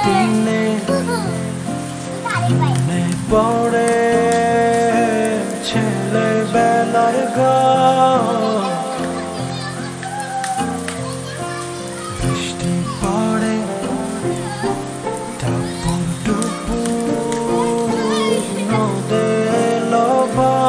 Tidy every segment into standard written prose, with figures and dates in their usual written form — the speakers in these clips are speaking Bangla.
দিনে মনে পড়ে ছেলেবেলার গান, বৃষ্টি পড়ে টাপুর টুপুর নদে লবণ,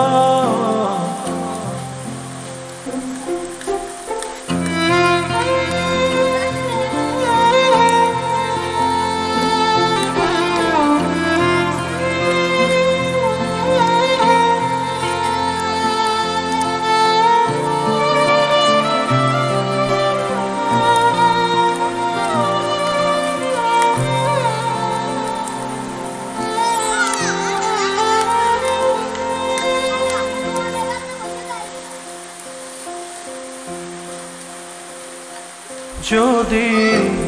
যদি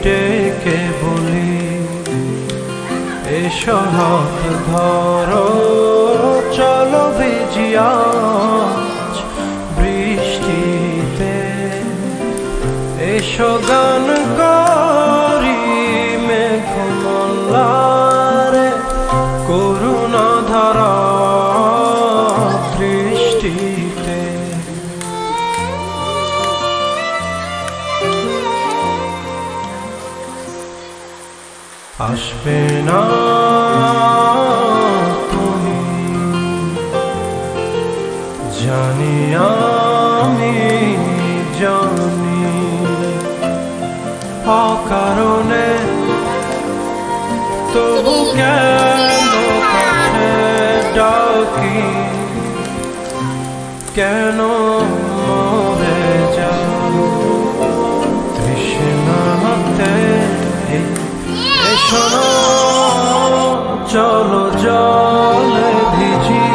ডেকে বলি এসো হাত ধরো, চলো ভিজি আজ বৃষ্টিতে, এসো গান করি মেঘমল্লারে, করুণা ধারা দৃষ্টিতে। আসবে না তুমি জানি, আমি জানি, অকারণে তবু কেন কাছে ডাকি, কেন মরে যাও তৃষ্ণাতে। শোনো চলো জলে ভিজি,